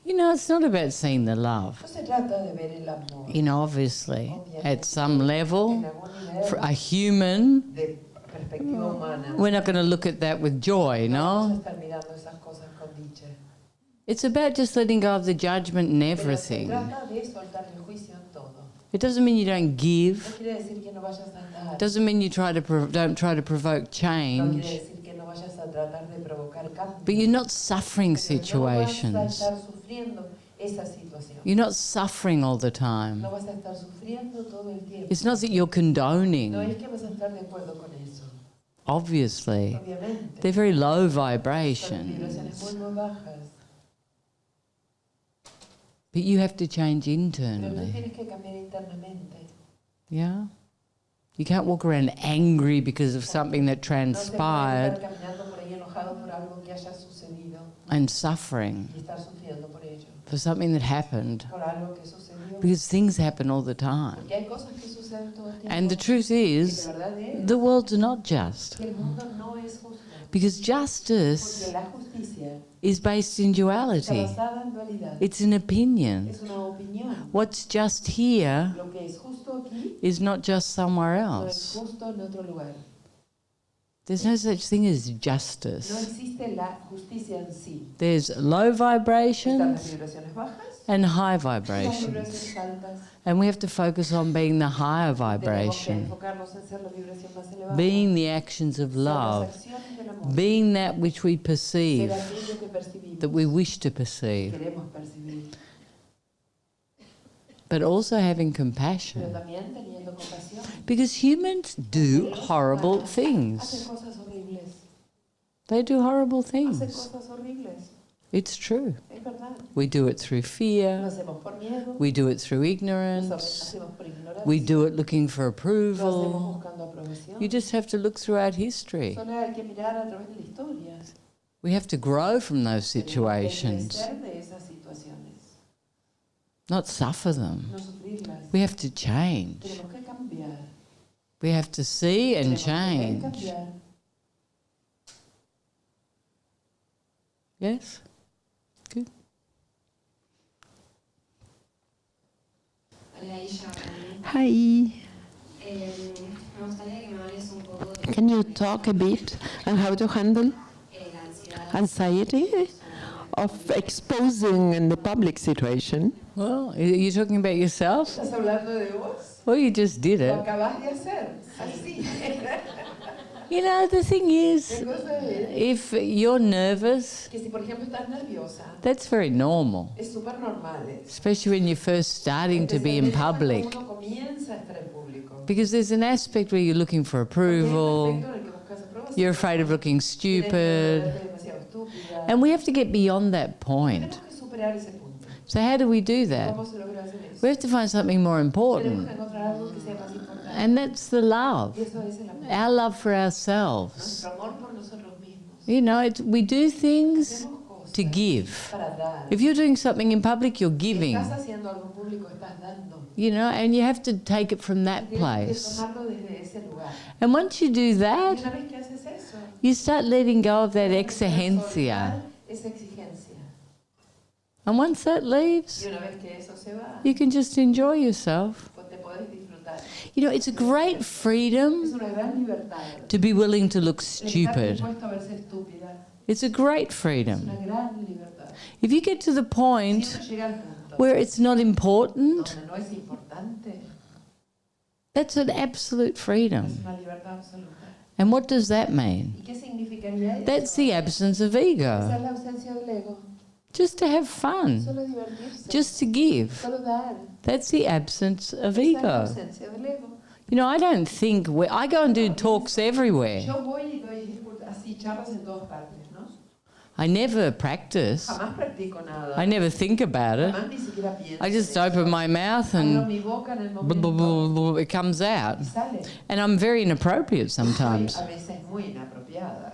You know, it's not about seeing the love. No se trata de ver el amor. You know, obviously, Obviamente, at some level, en algún nivel, for a human, de perspectiva humana, we're not going to look at that with joy, no vamos a no? estar mirando esas cosas con dicha. It's about just letting go of the judgment and Pero se everything. trata de soltar el juicio en todo. It doesn't mean you don't No give. quiere decir que no vayas a dar. It doesn't mean you don't try to provoke No quiere change. decir que no vayas a tratar de provocar cambio. But you're not suffering Pero no vas a situations. estar sufriendo esa situación. You're not suffering all the time. No vas a estar sufriendo todo el tiempo. It's not that you're No condoning. es que vas a estar de acuerdo con eso. Obviously, Obviamente. they're very low Son vibrations. vibraciones muy bajas. But you have to change Pero tú internally. tienes que cambiar internamente. Yeah? You can't walk around angry because of something that No se puede estar transpired caminando por ahí enojado por algo que haya sucedido and suffering y estar sufriendo por ello. for something that happened. Por algo que sucedió. Because things happen all the time. Porque hay cosas que suceden todo el tiempo. And the truth Y is, la verdad es the world's not just. que el mundo no es justo. Because Porque justice la justicia is based in está duality. basada en dualidad. It's an opinion. Es una opinión. What's just here Lo que es justo aquí is not just somewhere no es else. justo en otro lugar. There's no such thing as No justice. existe la justicia en sí. There's low Están las vibrations vibraciones bajas and high y las vibrations. vibraciones altas. And we have to focus on being the higher Tenemos que vibration, enfocarnos en ser la vibración más elevada. being the actions of Ser las love, acciones del amor. being that which we perceive, Ser aquello que percibimos, that we wish to perceive, queremos percibir. but also having Pero compassion. también teniendo compasión. Because humans do horrible Hacen things. cosas horribles. They do horrible Hacen things. cosas horribles. It's true. Es verdad. We do it through Lo fear, hacemos por miedo. we do it through Lo ignorance, hacemos por ignorancia. we do it looking for Lo hacemos approval. buscando aprobación. You just have to look throughout history. Solo hay que mirar a través de la historia. We have to grow from those Tenemos que situations, crecer de esas situaciones. not suffer them. No sufrirlas. We have to change. Tenemos que cambiar. We have to see and Tenemos que ver change. cambiar. Yes? Good. Hola Isha. Hi. Me gustaría que me hables un poco de Can you talk a bit on how to handle la ansiedad. anxiety of exposing in the public situation? Well, are you talking about yourself? ¿Estás hablando de vos? Well, you just did Lo it. acabas de hacer. Así. You know, the thing is, La cosa es if you're nervous, que si por ejemplo estás nerviosa, that's very normal, es súper normal. especially when you're first starting to be in Especialmente public. cuando uno comienza a estar en público. Because there's an aspect where you're looking for Porque hay un approval, aspecto en el que buscas aprobación. you're afraid of looking Tienes miedo de stupid, verte demasiado estúpida. and we have to get beyond that point. Tenemos que superar ese punto. So how do we do that? ¿Cómo se logra hacer eso? We have to find something more Tenemos important, que encontrar algo que sea más importante. and that's the love, Y eso es el amor. our love for ourselves. Nuestro amor por nosotros mismos. You know, we do things Hacemos cosas to give. para dar. If you're doing something in public, you're giving, Estás haciendo algo público, estás dando. you know, and you have to take it from that Tienes que place. tomarlo desde ese lugar. And once you do Y that, una vez que haces eso, you start letting go of that tienes que exigencia. soltar esa exigencia. And once that Y leaves, una vez que eso se va, you can just enjoy yourself. pues te podés disfrutar. You know, it's a great Es freedom una gran libertad. to be willing to look El estar stupid. dispuesto a verse estúpida. It's a great Es freedom. una gran libertad. If you get to the Si point uno llega al punto where it's not important, donde no es importante, that's an absolute es freedom. una libertad absoluta. And what does that mean? ¿Y qué significaría eso? That's the absence of Esa es ego. la ausencia del ego. Just to have fun, Solo divertirse. just to give. Solo dar. That's the absence of Esa es la ego. ausencia del ego. You know, I don't think I go and do talks everywhere. Yo voy y doy así charlas en todas partes, ¿no? I never practice. Jamás practico nada. I never think about it. Jamás ni siquiera pienso. I just en eso. open my mouth Abro and mi boca en el blah, momento blah, blah, blah, it comes out. y sale. And I'm very inappropriate Soy sometimes. a veces muy inapropiada.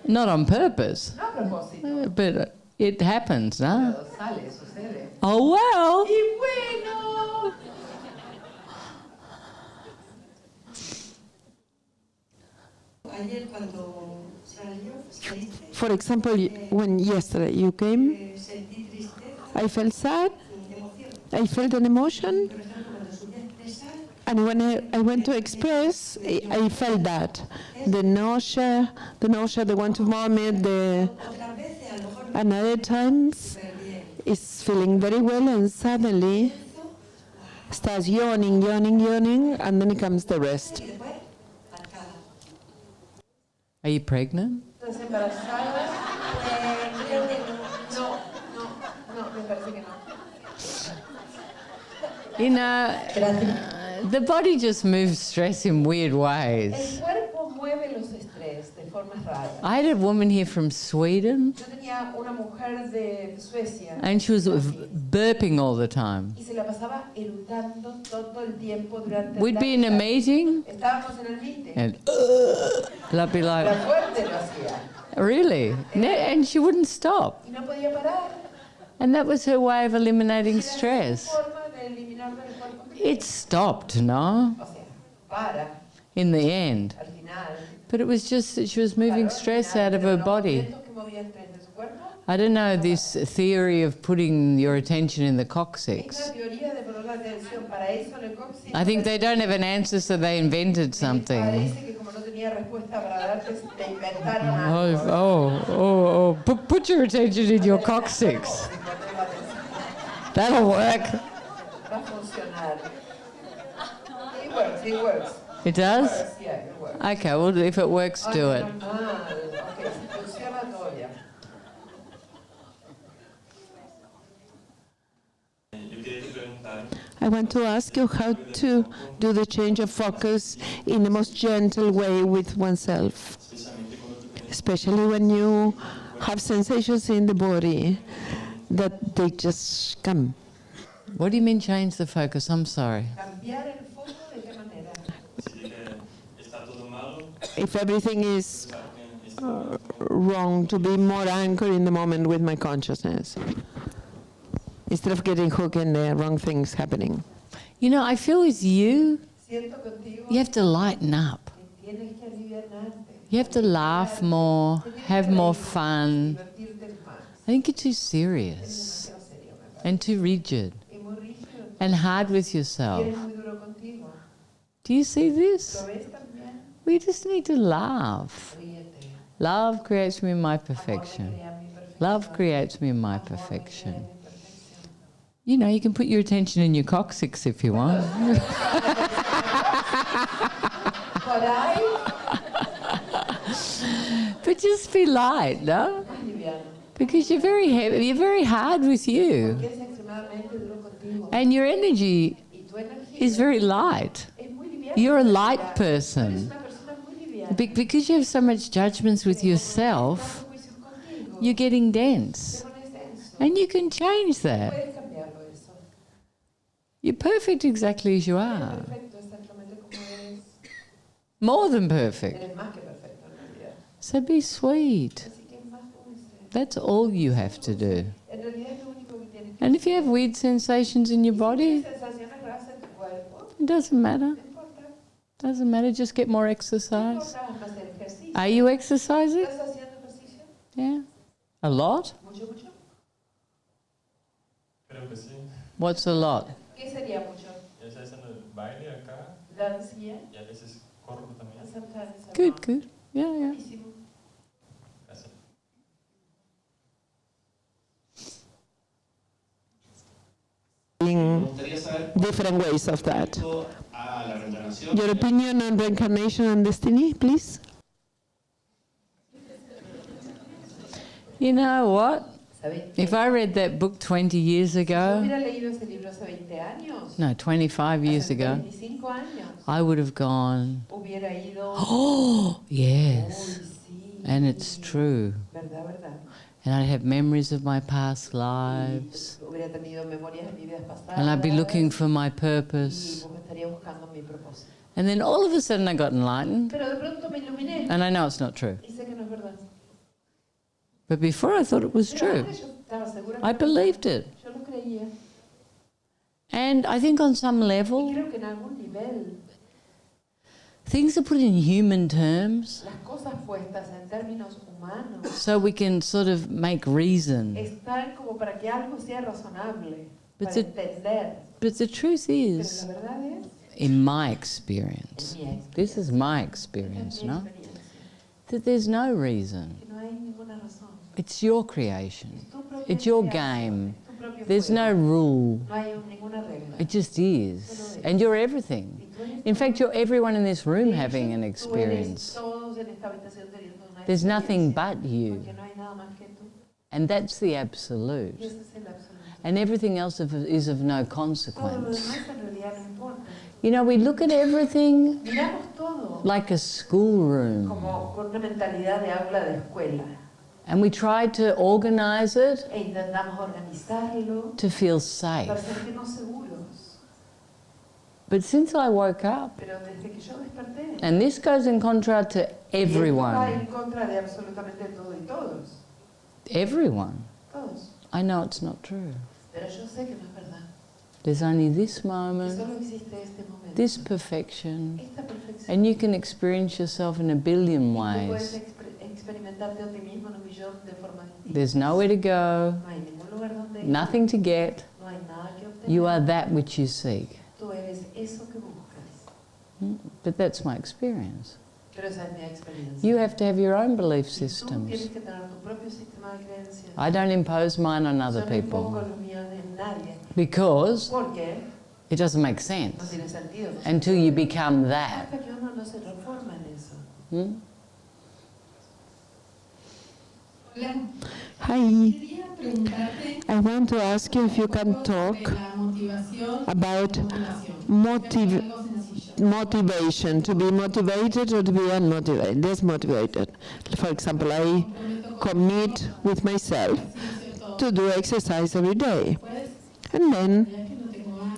Not on purpose, No a propósito. but it happens, no? Pero sale, sucede. Oh, well. Y bueno. Ayer cuando For example, when yesterday you came, Sentí tristeza, I felt sad, emoción. I felt an emotion, Por ejemplo, cuando subí a expresar, and when I went to express, I felt that. The nausea, the want to vomit, otras veces a lo mejor me and other times súper bien. is feeling very well, and suddenly starts yawning, and then it comes the rest. Y después, marcada. Are you pregnant? ¿Estás embarazada? Creo que no. No, me parece que no. You know, the body just moves stress in weird ways. El cuerpo mueve los estrés de formas raras. I had a woman here from Sweden, Yo tenía una mujer de Suecia and she was burping all the time. y se la pasaba eructando todo el tiempo durante We'd be in a meeting, Estábamos en el meeting. and I'd be La like, fuerte lo hacía really? And she wouldn't stop. y no podía parar. And that was her way of eliminating Era su stress. forma de eliminar del cuerpo. It stopped, no? O sea, para In the end. al final. But it was just that she was moving stress out of her body. I don't know this theory of putting your attention in the coccyx. I think they don't have an answer, so they invented something. Oh. Put your attention in your coccyx. That'll work. It works. It does? Yeah, it works. Okay, well, if it works, do it. Okay, si funciona todo bien. I want to ask you how to do the change of focus in the most gentle way with oneself, especially when you have sensations in the body that they just come. What do you mean change the focus? I'm sorry. Cambiar el foco de qué manera. If everything is wrong, to be more anchored in the moment with my consciousness, instead of getting hooked in the wrong things happening. You know, I feel with you, Siento contigo you have to lighten up. que tienes que alivianarte, You have to laugh more, have more fun. divertirte más. I think you're too serious Demasiado serio, me parece. and too rigid Y muy rígido. and hard with Y yourself. eres muy duro contigo. Do you see this? ¿Lo ves también? We just need to laugh. Ríete. Love creates me in my Amor me perfection. crea mi perfección. Love creates me in my Amor me crea perfection. mi perfección. You know, you can put your attention in your coccyx if you want. Por ahí, But just be light, no? más liviano. Because you're very heavy, you're very hard with you. Porque eres extremadamente duro contigo. And your energy Y tu energía is very light. es muy liviana. You're a light Eres person. una persona muy liviana. Because you have so much judgments with yourself, Tantos juicios contigo, you're getting te dense. pones denso. And you can change that. Puedes cambiarlo eso. You're perfect exactly as you Eres are. perfecto exactamente como eres. More than perfect. Eres más que perfecto en realidad. So be sweet. Así que más dulce. That's all you have to do. En realidad es lo único que tienes que And if you have weird sensations in your body, hacer. Sensaciones raras en tu cuerpo, it doesn't matter. no importa. Doesn't matter. Just get more No exercise. importa, vas a hacer ejercicio. Are you exercising? ¿Estás haciendo ejercicio? Yeah. A lot? Mucho, mucho. Creo que sí. What's a lot? ¿Qué sería mucho? Ya sea haciendo el baile acá Dance here. y a veces corro también. Sometimes I'm Good, not. good. Yeah, yeah. Buenísimo. Gracias. In Me gustaría saber different ways of that. respecto a la reencarnación. Your opinion on reincarnation and destiny, please? You know what? ¿Sabes? If I read that book 20 years Yo ago, hubiera leído ese libro hace 20 años. no, 25 years hace ago, 25 años. I would have gone, Hubiera ido. oh, Uy, yes. sí. And it's true. ¿Verdad, verdad? And I'd have memories of my past lives. Hubiera tenido memorias de vidas pasadas. And I'd be looking for my Y purpose. vos estaría buscando mi propósito. And then all of a sudden I got enlightened. Pero de pronto me iluminé. And I know it's not true. Y sé que no es verdad. But before I thought it was Pero true. antes yo estaba segura que I no. believed it. Yo lo creía. And I think on some Y level, creo que en algún nivel Things are put in human terms Las cosas puestas en términos humanos so we can sort of make reason. están como para que algo sea razonable, But para the- entender. But the truth Pero is, la verdad es, in my experience, en mi experiencia, this is my en experience, mi no? experiencia, That there's no reason. que no hay ninguna razón. It's your creation. Tu propia It's your creación, game. tu propio There's no juego. rule. No hay ninguna regla. It just is. And you're everything. Y tú eres In fact, you're everyone in this room De hecho, having an tú eres experience. todos en esta habitación teniendo una There's nothing experiencia, but you. porque no hay nada más que tú. And that's the Y absolute. ese es el absoluto. And everything else is of no Todo lo consequence. demás en realidad no importa. You know, we look at everything Miramos todo like a schoolroom. como con una mentalidad de aula de escuela And we try to organize it e intentamos organizarlo to feel para safe. sentirnos seguros. But since I woke up, Pero desde que yo desperté, and this goes in contrast to y esto va everyone, en contra de absolutamente todo y todos, todos. I know it's not true. Pero yo sé que no es verdad. There's only this Que moment, solo existe este momento, this perfection, esta perfección. and you can experience yourself in a billion Y tú puedes ways. experimentarte a ti mismo en un millón de formas distintas. There's nowhere to go, No hay ningún lugar donde ir, nothing to get. no hay nada que obtener. You are that which you seek. Tú eres eso que buscas. But that's my experience. Pero esa es mi experiencia. You have to have your own belief Y tú tienes systems. que tener tu propio sistema de creencias. I don't impose mine on other Yo no impongo people los míos en nadie. because Porque it doesn't make no sense tiene sentido. until you become that. Hasta que uno no se reforma en eso. Hmm? Hola, Hi, quería preguntarte I want to ask you if you can talk sobre la motivación about y motivación. motiv- Algo sencillo. motivation, to be motivated or to be unmotivated, dismotivated. For example, I commit with myself to do exercise every day. And then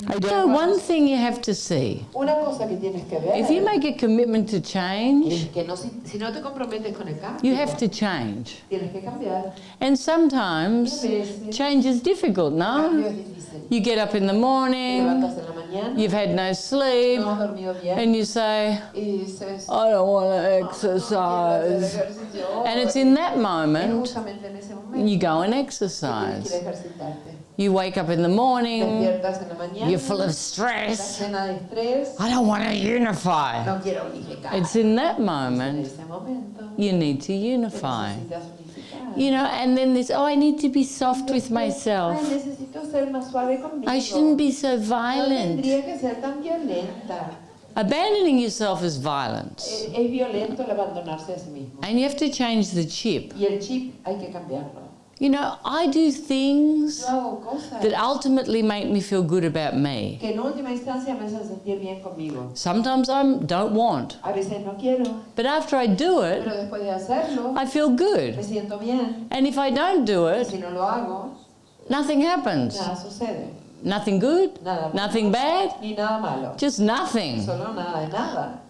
I So don't one thing you have to see, Una cosa que tienes que ver if you make a commitment to change, es que no, si no te comprometes con el cambio, you have to change. tienes que cambiar. And sometimes change is difficult, El no? cambio es difícil. You get up in the Te morning, levantas en la mañana, you've had no sleep, no has dormido bien and you say, y dices, I don't want to quiero hacer exercise. ejercicio. And it's in that Es moment justamente en ese momento you go and que tienes exercise. que ir a ejercitarte. You wake up in the morning, Despiertas en la mañana, you're full of estás stress. llena de estrés, I don't want to unify. no quiero unificar. It's in that En moment ese momento you need to que unify. necesitas unificar. You know, and then this, oh, I need to be soft with Ay, myself. necesito ser más suave conmigo. I shouldn't be so No violent. tendría que ser tan violenta. Abandoning yourself is violence. Es violento el abandonarse a sí mismo. And you have to change the chip. Y el chip hay que cambiarlo. You know, I do things Yo hago cosas that ultimately make me feel good about me. que en última instancia me hacen sentir bien conmigo. Sometimes I don't want. A veces no quiero, But after I do it, pero después de hacerlo, I feel me good. siento bien. And if I don't do Y it, si no lo hago, nothing happens. nada sucede. Nothing good, Nada bueno, nothing bad, ni nada malo. just nothing. Solo nada de nada.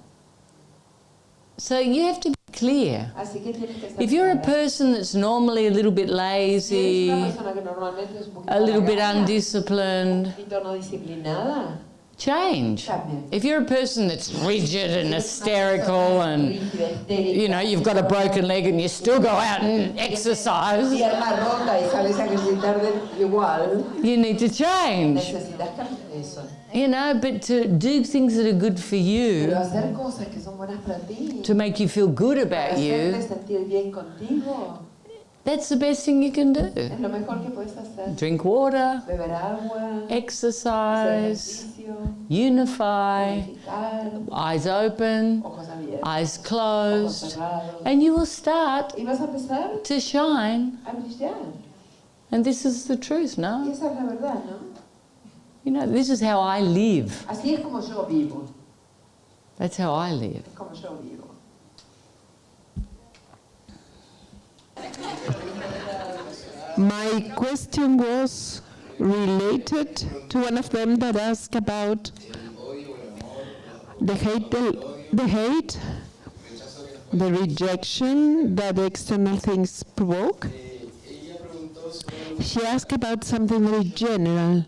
So you have to be clear. Así que tienes que estar If you're a clara. person that's normally a little bit Si eres lazy, una persona que normalmente es un poquito a little bit vagada, undisciplined, un poquito no disciplinada, change. cambia. If you're a person that's rigid and hysterical and, Rígida, histérica, you know, you've got a broken leg and you still go out and exercise, pierna rota y sales a ejercitar igual, you need to change. necesitas cambiar eso. You know, but to do things that are good for Pero you, hacer cosas que son buenas para ti, to make you feel good para about hacerte you, sentir bien contigo, that's the best thing you can do. es lo mejor que puedes hacer. Drink water, Beber agua, hacer exercise, ejercicio, unify, unificar, eyes open, ojos abiertos, eyes ojos closed, cerrados. and you will start Y vas a empezar to shine. a brillar. And this is the truth, Y no? esa es la verdad, ¿no? You know, this is how I live. Así es como yo vivo. That's how I live. Es como yo vivo. My question was related to one of them that asked about the hate, the rejection that external things provoke. She asked about something very general.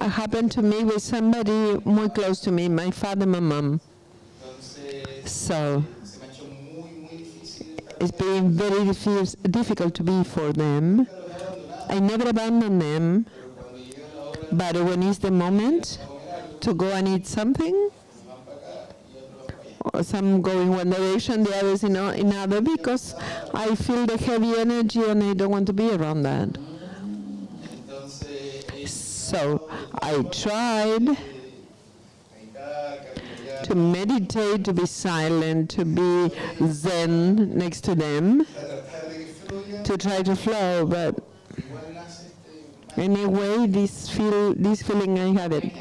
happened to me with somebody muy close to me, my father, my mom. Entonces, So se me ha hecho muy difícil estar it's been very difficult to be for them. I never abandon them, cuando llega la hora but when it's the moment to go and eat something, or some go in one direction, the others in another, because I feel the heavy energy and I don't want to be around that. entonces So I tried meditar, caminar, to meditate, to be silent, to be zen next to them, tratar de que fluya, to try to flow, but igual nace anyway, this feeling I have it.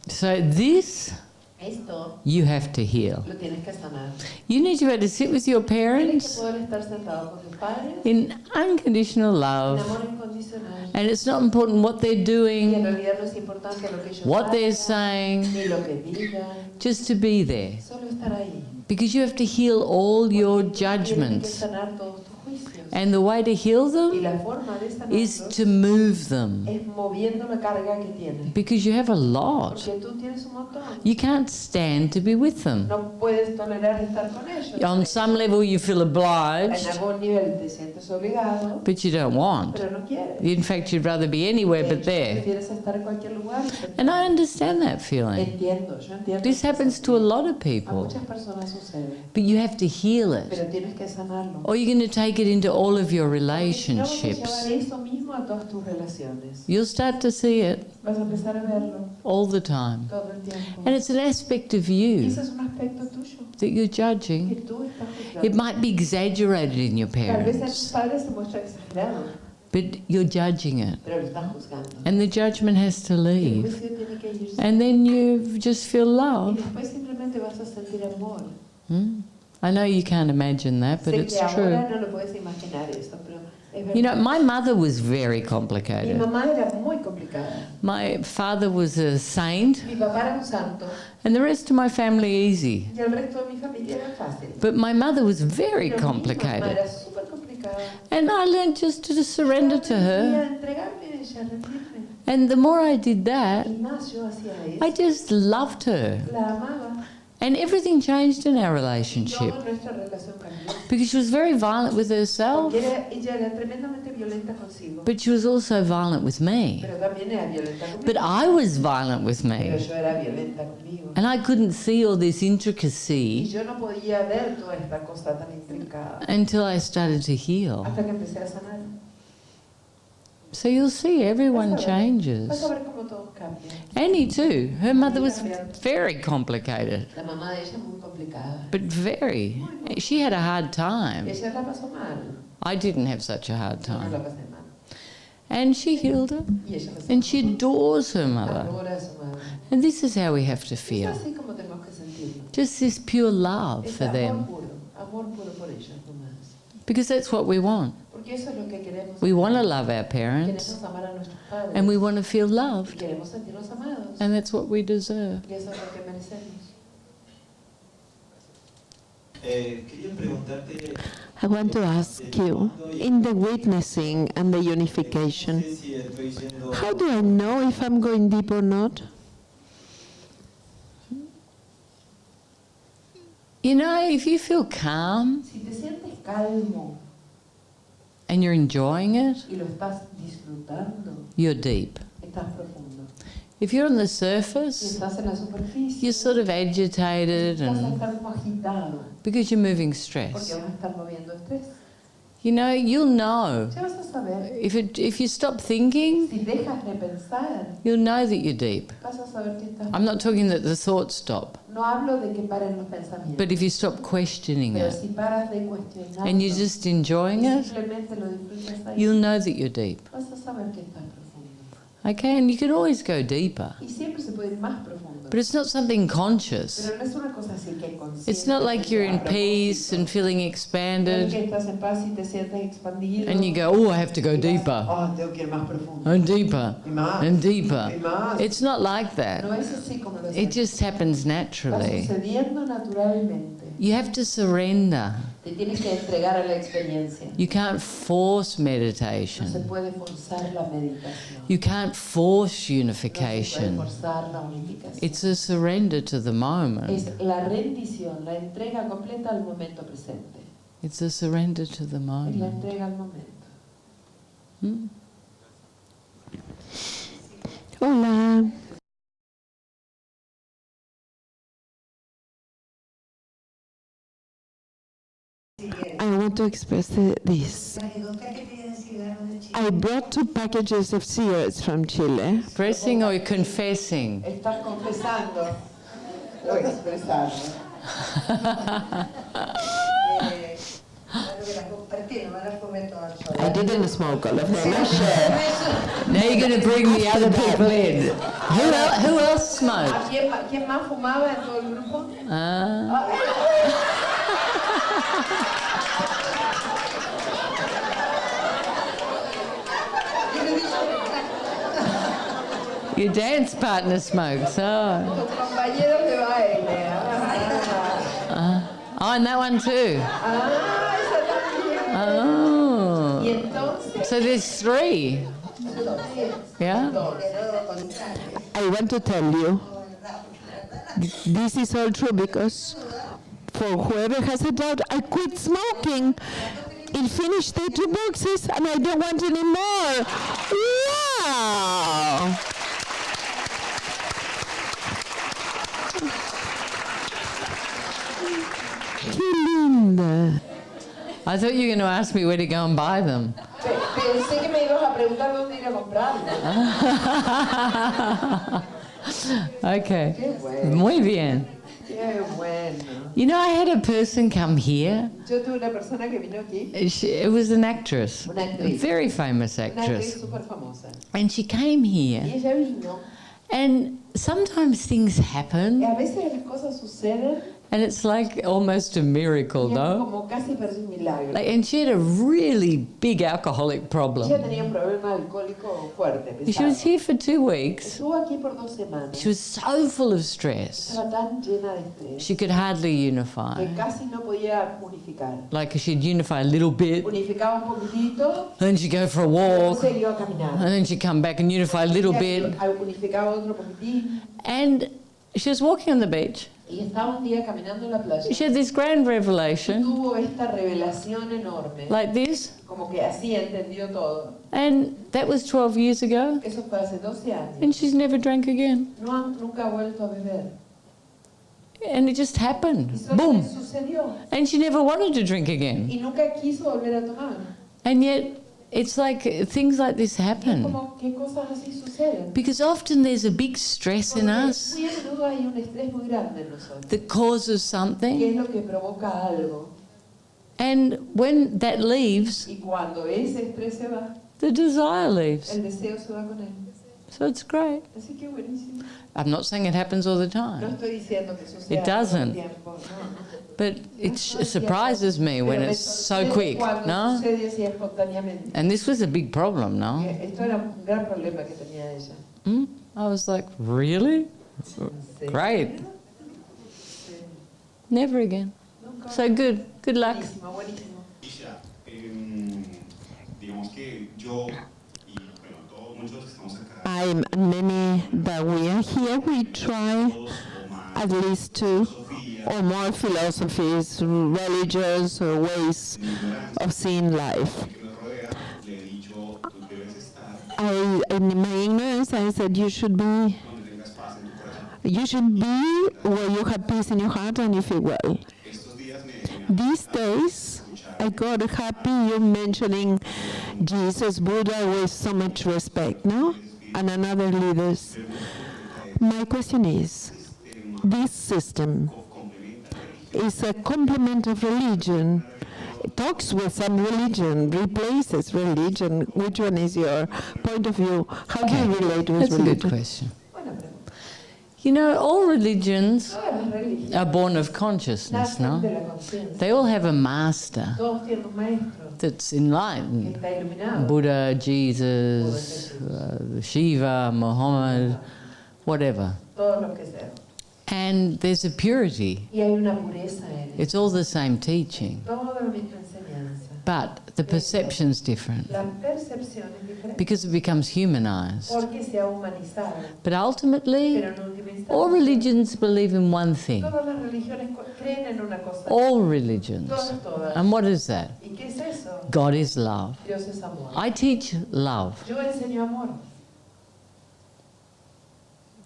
So this Esto you have to heal. lo tienes que sanar. You need to be able to sit with your Tienes que parents poder estar sentado con tus padres in unconditional en love, amor incondicional. and it's not important what they're Y en doing, realidad no es importante lo que ellos what they're hagan, saying, ni lo que digan, just to be there. solo estar ahí. Because you have to heal all your Tienes que judgments. sanar todos tus juicios. And the way to heal Y them la forma de is sanarlos to move them. es moviendo la carga que tienes. Because you have a lot. Porque tú tienes un montón. You can't stand to be with them. No puedes tolerar estar con ellos. On some level you feel En obliged, algún nivel te sientes obligado, but you don't want. pero no quieres. In fact, you'd rather be anywhere De but hecho, there. prefieres estar en cualquier lugar. And I understand that feeling. Entiendo, yo entiendo. This ese happens to a sentido. lot of A people. muchas personas sucede, But you have to heal it. pero tienes que sanarlo. Or you're going to take it into all of your Porque si no, vas a relationships. llevar eso mismo a todas tus relaciones. You'll start to see it Vas a empezar a verlo all the time. todo el tiempo. And it's an aspect of Y you ese es un aspecto tuyo that you're que judging. tú estás juzgando. It might be exaggerated in your Tal vez en tus parents, padres se muestra exagerado, but you're judging it. pero lo estás juzgando. And the judgment has to El leave. juicio tiene que irse. And then you just feel Y love. después simplemente vas a sentir amor. I know you can't imagine that, but Sé it's que ahora true. no lo puedes imaginar esto, pero es verdad. You know, my mother was very Mi complicated. mamá era muy complicada. My father was a saint, Mi papá era un santo and the rest of my family easy. y el resto de mi familia era fácil. But my mother was very Pero mi mamá complicated. era súper complicada. And I learned just to surrender to Y her. a entregarme a ella, a rendirme. And the more I did that, Y más yo hacía I eso. just loved her. La amaba. And everything changed in our Y relationship. toda nuestra relación cambió. Because she was very violent with herself, Porque ella era tremendamente violenta consigo. but she was also violent with me. Pero también era violenta But conmigo. I was violent with Pero me. yo era violenta conmigo. And I couldn't see all this Y intricacy yo no podía ver toda esta cosa tan intrincada until I started to heal. hasta que empecé a sanar. So you'll see everyone Vas a changes. ver cómo todos cambian. Annie too. Her mother was very complicated, La mamá de ella es muy complicada. but very. She had a hard time. Ella la pasó mal. I didn't have such a hard Yo no la time. pasé mal. And she healed her. Y ella pasó And she adores her mal. mother. Adora a su madre. And this is how we have to Es feel. así como tenemos que sentirlo. Just this pure love Es for them. amor puro por ellos nomás. Because that's what we want. Porque eso es lo que queremos. We want to love our parents. Queremos amar a nuestros padres. And we want to feel Y loved. queremos sentirnos amados. And that's what we deserve. Y eso es lo que merecemos. quería preguntarte, I want to ask you, in the witnessing and the no unification, sé si estoy yendo, how do I know if I'm going deep or not? You know, if you feel calm Si te sientes calmo and you're enjoying it, y lo estás disfrutando, you're deep. estás profundo. If you're on the Si surface, estás en la superficie, you're sort of agitated vas a and estar como agitado because you're moving porque stress. vas a estar moviendo estrés. You know, you'll know. Ya vas a saber. If you stop thinking, Si dejas de pensar, you'll know that you're deep. vas a saber que estás. I'm not talking that the thoughts stop, No hablo de que paren los pensamientos. but if you stop questioning Pero it si paras de cuestionar and you're just enjoying y it, simplemente lo disfrutas ahí, you'll know that you're deep. vas a saber que estás profundo. Okay, and you can always go deeper, Y siempre se puede ir más profundo. but it's not something conscious. Pero no es una cosa así que consciente. It's not like you're in peace and feeling No es expanded que estás en paz y te sientes expandido. and you go, oh, I have to go y vas, deeper Oh, tengo que ir más profundo. and deeper Y más. and deeper. Y más. It's not like that. No es así como lo It hacemos. just happens Va naturally. sucediendo naturalmente. You have to surrender. Te tienes que entregar a la experiencia. You can't force No se meditation. puede forzar la meditación. You can't force No se puede unification. forzar la unificación. It's a surrender to the moment. Es la rendición, la entrega completa al momento presente. It's a surrender to the Es la moment. entrega al momento. Hmm? Hola. I want to express this. I brought 2 packages of cigarettes from Chile. Expressing or confessing? Estás confesando o expresando. I didn't smoke all of them. I shared. Now you're going to bring the other people in. Who else smoked? ¿Quién más fumaba en todo el grupo? Ah. Your dance partner smokes. Oh. Tus compañeros de baile. Oh, and that one too. Esa también. Oh. Y entonces, So there's 3. Yeah? I want to tell you, this is all true because for whoever has a doubt, I quit smoking. It finished the 2 boxes and I don't want any more. Wow! ¡Qué linda! I thought you were going to ask me where to go and buy them. pensé que me ibas a preguntar dónde ir a comprarlo. Okay. Qué bueno. Muy bien. Qué bueno. You know, I had a person come here. Yo tuve una persona que vino aquí, It was an actress, Una a actriz. very famous una actriz actress. súper famosa. And she came Y here. ella vino, And sometimes things y happen, a veces las cosas suceden, and it's like almost a miracle, y es no? como casi parece un milagro. And she had a really big alcoholic Ella problem. tenía un problema alcohólico fuerte, She was pesado. here for 2 weeks. Estuvo aquí por 2 semanas. She was so full of stress. Estaba tan llena de estrés She could hardly que unify. casi no podía unificar. Like she'd unify a little bit, Unificaba un poquitito, then she'd go for a después walk, se iba a caminar. and then she'd come back and unify a little bit. Unificaba otro poquitín. And she was walking on the beach. Y estaba un día caminando en la playa. She had this grand revelation, Tuvo esta revelación enorme. like this. Como que así entendió todo. And that was 12 years ago. Eso fue hace 12 años. And she's never drank again. Nunca ha vuelto a beber. And it just Y happened. solo Boom. le sucedió. And she never wanted to drink again. Y nunca quiso volver a tomar. And yet, it's like things like this Y es happen. como que cosas así suceden. Because often there's a big stress in Porque us muy a menudo hay un estrés muy grande en nosotros. that causes Que something. es lo que provoca algo. And when that leaves, Y cuando ese estrés se va, the desire leaves. el deseo se va con él. So it's great. Así que buenísimo. I'm not saying it happens all the No time, estoy diciendo que suceda It doesn't. todo el tiempo, no. but it surprises me when Pero me it's so sorprende quick, cuando no? sucede así espontáneamente. And this was a big problem, no? Esto era un gran problema que tenía ella. I was like, really? Sí. Great. Sí. Never again. Nunca. So good. Good luck. Buenísimo, buenísimo. Isha, digamos que yo y bueno, todos muchos que estamos acá, I'm many that we are here, we try dos o más at least 2 filosofía, or more philosophies, religions, or ways mi ignorancia of seeing life. que nos rodea, le he dicho, tú debes estar In my ignorance, I said you should be donde tengas paz en tu corazón. where you have peace in your heart and you feel well. Estos días me These days, I got happy you mentioning Jesus, Buddha with so much respect, no? And another leaders. My question is, this system is a complement of religion. It talks with some religion, replaces religion. Which one is your point of view? How do you relate with That's a good religion? question. Buena pregunta. You know, all religions Todas las religiones are born of consciousness, nacen de no? la conciencia. They all have a master Todos tienen un maestro that's que enlightened. está iluminado. Buddha, Jesus, Shiva, Muhammad, whatever. Todos los que sean. And there's a purity. Y hay una pureza en él. It's all the same teaching. Todo la misma enseñanza. But the perception's different La percepción es diferente. because it becomes humanized. Porque se ha humanizado. But ultimately, Pero en última instancia, all religions believe in one thing. todas las religiones creen en una cosa. All religions. Todas. And what is that? ¿Y qué es eso? God is love. Dios es amor. I teach love. Yo enseño amor.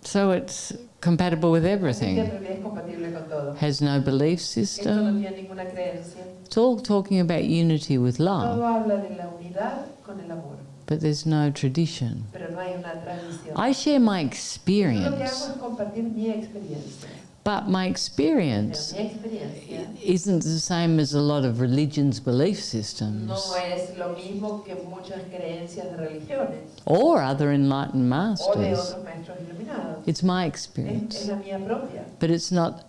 So it's compatible with Así que en everything. realidad es compatible con todo. Has no belief Esto no system. tiene ninguna creencia. It's all talking about unity with love. Todo habla de la unidad con el amor. But there's no tradition. Pero no hay una tradición. I share my Lo que hago experience. es compartir mi experiencia. But my Pero experience mi experiencia isn't the same as a lot of religions' belief no systems es lo mismo que muchas creencias de religiones or other enlightened o de masters. otros maestros iluminados. It's my Es experience. la mía propia, But it's not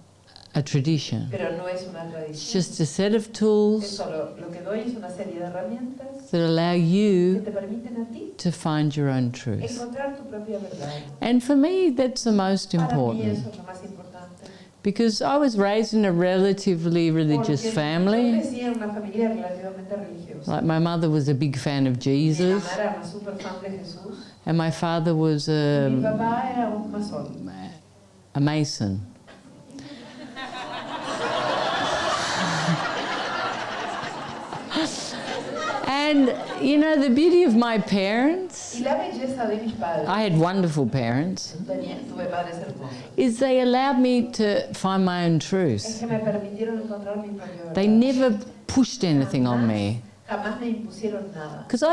a tradition. pero no es una It's tradición. just a set of Es tools solo lo que doy es una serie de herramientas that allow que you te permiten a ti to find your own truth. encontrar tu propia verdad. And for me, that's the most Para mí important. eso es lo más importante. Because I was raised in a relatively religious Porque yo family. crecí en una familia relativamente religiosa. Like my mother was a big fan of Mi Jesus, mamá era una super fan de Jesús. and my father was Mi papá era un masón. a Mason. And you know, the beauty of my parents, Y la belleza de mis padres, I had wonderful parents, tuve padres hermosos, is they allowed me to find my own es truth. que me permitieron encontrar mi propia verdad. They never pushed anything on me. Jamás me impusieron nada. Because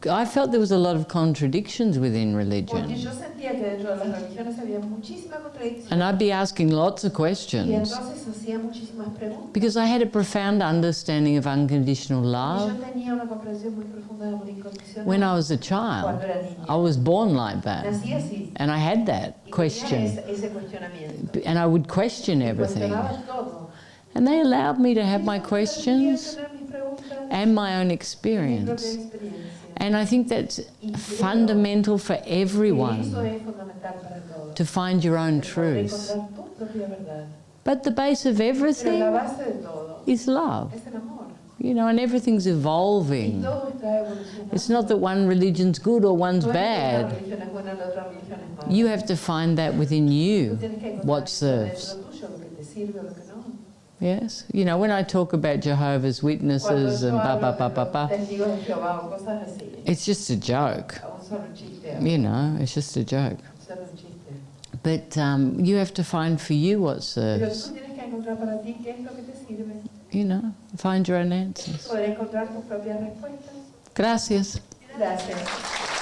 I felt there was a lot of contradictions within Porque religion. yo sentía que dentro de las religiones había muchísima contradicción. And I'd be asking lots of Y questions. entonces hacía muchísimas preguntas. Because I had a profound understanding of unconditional Y yo love. tenía una comprensión muy profunda de amor incondicional. When I was a child, Cuando era niña. I was born like that. Nací así. And I had that Y tenía question. ese cuestionamiento. And I would question Y everything. cuestionaba todo. And they allowed me to have Y my eso me permitía questions tener mis preguntas and my own y mi propia experience. experiencia. And I think that's Y creo fundamental for que eso everyone, es fundamental para todos. to find your own El poder truth. encontrar tu propia verdad. But the base of Pero la everything base de todo is love. es el amor. You know, and everything's Y evolving. todo está evolucionando. It's not that one religion's good or one's No es que una bad. religión es buena, la otra religión es mala. You have to find that within Tú you, tienes que encontrar what eso serves. dentro tuyo, lo que te sirve o lo que no. Yes? You know, when I talk about Jehovah's Cuando Witnesses yo and hablo de los ba, testigos de Jehová o cosas así, it's just a joke. un solo chiste, You know, it's just a joke. solo un chiste. But you have to find for you what Pero serves. tú tienes que encontrar para ti qué es lo que te sirve. You know, find your own answers. Poder encontrar tus propias respuestas. Gracias. Gracias.